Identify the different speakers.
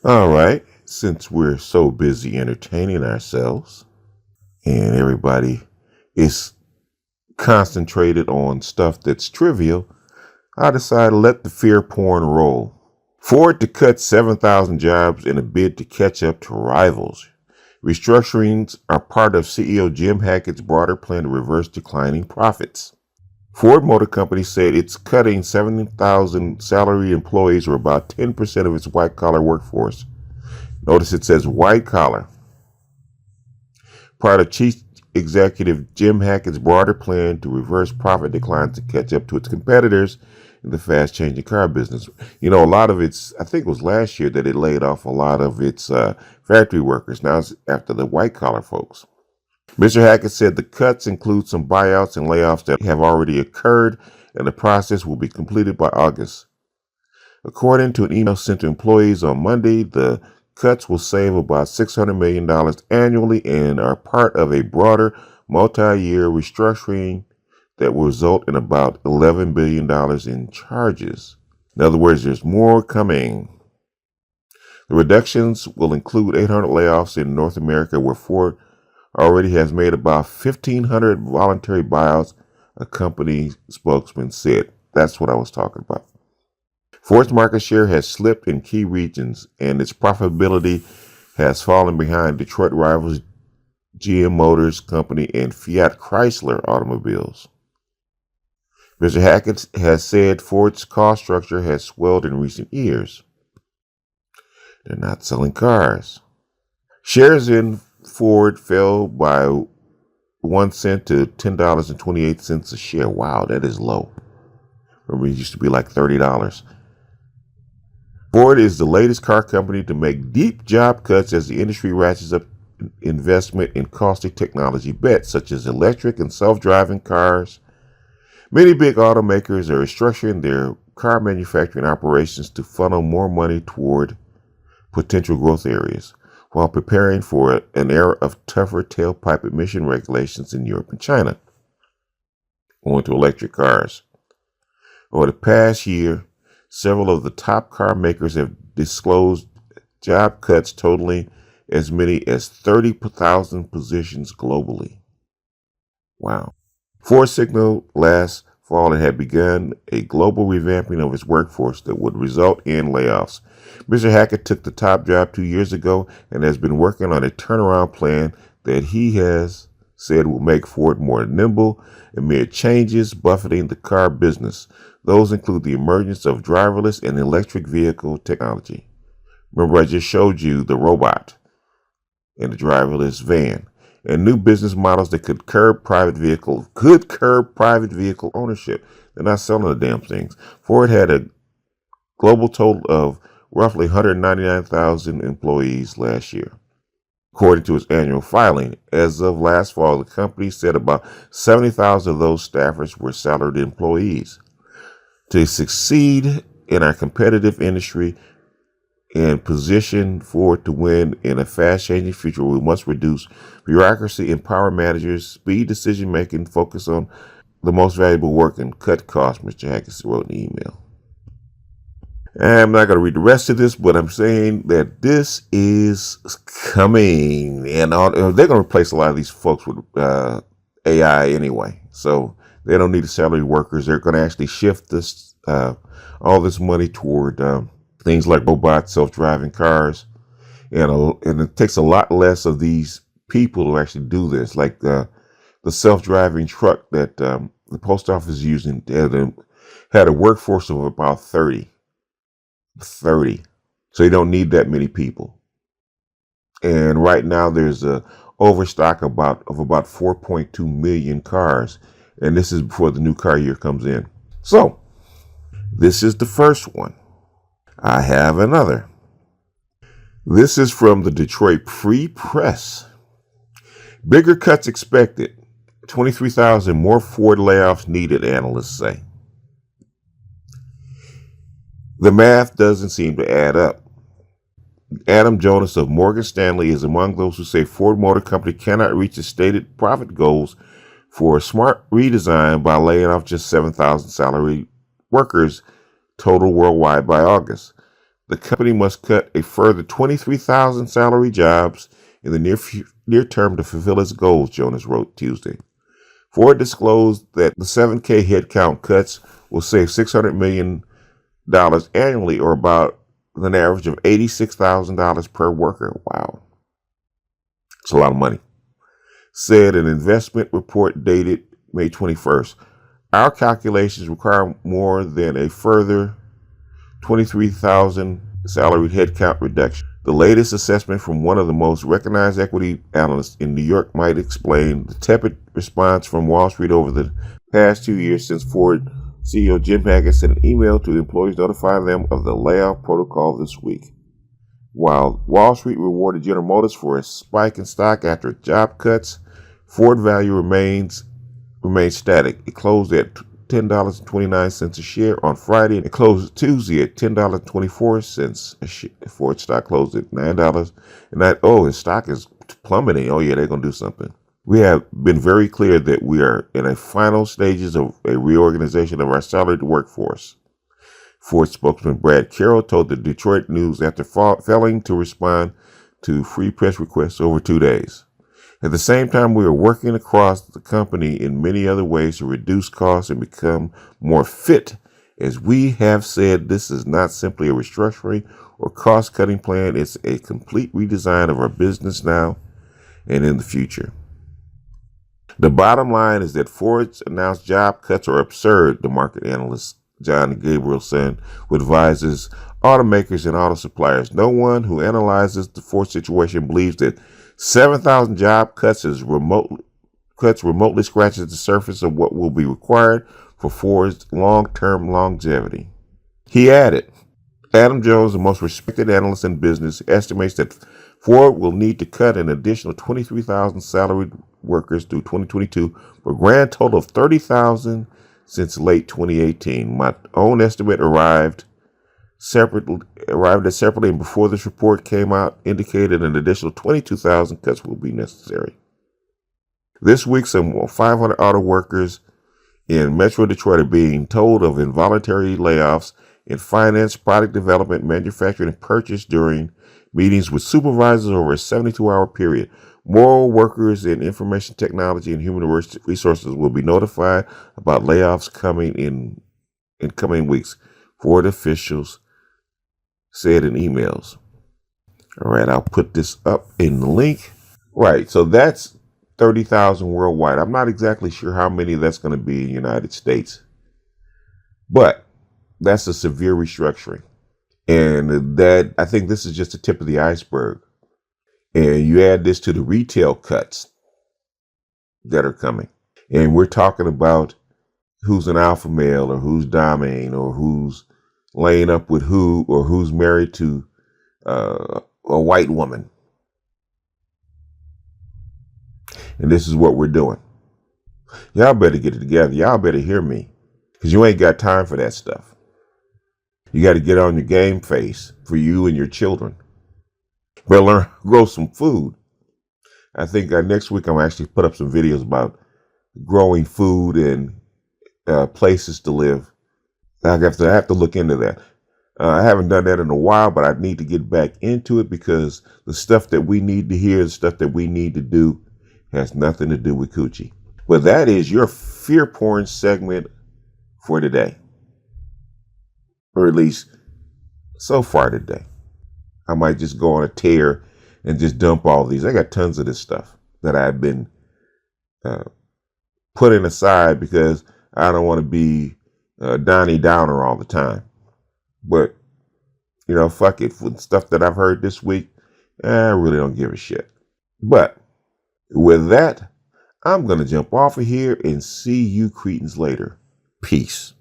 Speaker 1: All right, since we're so busy entertaining ourselves and everybody is concentrated on stuff that's trivial, I decided to let the fear porn roll. Ford to cut 7,000 jobs in a bid to catch up to rivals. Restructurings are part of CEO Jim Hackett's broader plan to reverse declining profits. Ford Motor Company said it's cutting 70,000 salaried employees, or about 10% of its white-collar workforce. Notice it says white-collar. Part of Chief Executive Jim Hackett's broader plan to reverse profit declines to catch up to its competitors in the fast-changing car business. You know, a lot of its, I think it was last year that it laid off a lot of its factory workers. Now it's after the white-collar folks. Mr. Hackett said the cuts include some buyouts and layoffs that have already occurred, and the process will be completed by August. According to an email sent to employees on Monday, the cuts will save about $600 million annually and are part of a broader multi-year restructuring that will result in about $11 billion in charges. In other words, there's more coming. The reductions will include 800 layoffs in North America, where Ford already has made about 1,500 voluntary buyouts, a company spokesman said. That's what I was talking about. Ford's market share has slipped in key regions, and its profitability has fallen behind Detroit rivals GM Motors Company and Fiat Chrysler automobiles. Mr. Hackett has said Ford's cost structure has swelled in recent years. They're not selling cars. Shares in Ford fell by 1 cent to $10.28 a share. Wow, that is low. Remember, it used to be like $30. Ford is the latest car company to make deep job cuts as the industry ratchets up investment in costly technology bets such as electric and self-driving cars. Many big automakers are restructuring their car manufacturing operations to funnel more money toward potential growth areas, while preparing for an era of tougher tailpipe emission regulations in Europe and China. Going to electric cars. Over the past year, several of the top car makers have disclosed job cuts totaling as many as 30,000 positions globally. Wow. Ford signaled last fall it had begun a global revamping of its workforce that would result in layoffs. Mr. Hackett took the top job 2 years ago and has been working on a turnaround plan that he has said will make Ford more nimble amid changes buffeting the car business. Those include the emergence of driverless and electric vehicle technology. Remember, I just showed you the robot and the driverless van, and new business models that could curb private vehicle ownership. They're not selling the damn things. Ford had a global total of roughly 199,000 employees last year, according to its annual filing. As of last fall, the company said about 70,000 of those staffers were salaried employees. To succeed in our competitive industry and position Ford to win in a fast-changing future, we must reduce bureaucracy, empower managers, speed decision-making, focus on the most valuable work, and cut costs, Mr. Hackett wrote in the email. I'm not going to read the rest of this, but I'm saying that this is coming, and they're going to replace a lot of these folks with AI anyway, so they don't need the salary workers. They're going to actually shift this all this money toward things like robots, self-driving cars, and it takes a lot less of these people to actually do this. Like the self-driving truck that the post office is using had a workforce of about 30. So you don't need that many people. And right now there's a overstock of about 4.2 million cars, and this is before the new car year comes in. So this is the first one. I have another. This is from the Detroit Free Press. Bigger cuts expected. 23,000 more Ford layoffs needed, analysts say. The math doesn't seem to add up. Adam Jonas of Morgan Stanley is among those who say Ford Motor Company cannot reach its stated profit goals for a smart redesign by laying off just 7,000 salaried workers total worldwide by August. The company must cut a further 23,000 salary jobs in the near term to fulfill its goals, Jonas wrote Tuesday. Ford disclosed that the 7K headcount cuts will save $600 million annually, or about an average of $86,000 per worker. Wow. It's a lot of money. Said an investment report dated May 21st. Our calculations require more than a further 23,000 salaried headcount reduction. The latest assessment from one of the most recognized equity analysts in New York might explain the tepid response from Wall Street over the past 2 years since Ford CEO Jim Hackett sent an email to employees notifying them of the layoff protocol this week. While Wall Street rewarded General Motors for a spike in stock after job cuts, Ford value remains static. It closed at $10.29 a share on Friday, and it closed Tuesday at $10.24 a share. Ford stock closed at $9. And his stock is plummeting. Oh yeah, they're gonna do something. We have been very clear that we are in a final stages of a reorganization of our salaried workforce. Ford spokesman Brad Carroll told the Detroit News after failing to respond to free press requests over 2 days. At the same time, we are working across the company in many other ways to reduce costs and become more fit. As we have said, this is not simply a restructuring or cost-cutting plan. It's a complete redesign of our business now and in the future. The bottom line is that Ford's announced job cuts are absurd, the market analyst John Gabrielson, who advises automakers and auto suppliers. No one who analyzes the Ford situation believes that 7,000 job cuts remotely scratches the surface of what will be required for Ford's long-term longevity. He added, Adam Jones, the most respected analyst in business, estimates that Ford will need to cut an additional 23,000 salaried workers through 2022 for a grand total of 30,000 since late 2018. My own estimate arrived separately, and before this report came out, indicated an additional 22,000 cuts will be necessary. This week, some 500 auto workers in Metro Detroit are being told of involuntary layoffs in finance, product development, manufacturing, and purchase during meetings with supervisors over a 72-hour period. More workers in information technology and human resources will be notified about layoffs coming in coming weeks, Ford officials said in emails. All right, I'll put this up in the link. Right, so that's 30,000 worldwide. I'm not exactly sure how many that's going to be in the United States, but that's a severe restructuring. And that, I think this is just the tip of the iceberg. And you add this to the retail cuts that are coming. And we're talking about who's an alpha male or who's dominating or who's laying up with who or who's married to a white woman. And this is what we're doing. Y'all better get it together. Y'all better hear me, because you ain't got time for that stuff. You got to get on your game face for you and your children. Better learn to grow some food. I think next week I'm actually put up some videos about growing food and places to live. I have to look into that. I haven't done that in a while, but I need to get back into it, because the stuff that we need to hear, the stuff that we need to do, has nothing to do with coochie. But that is your fear porn segment for today. Or at least so far today. I might just go on a tear and just dump all these. I got tons of this stuff that I've been putting aside because I don't want to be Donnie Downer all the time. But, fuck it. For the stuff that I've heard this week, I really don't give a shit. But with that, I'm going to jump off of here and see you cretins later. Peace.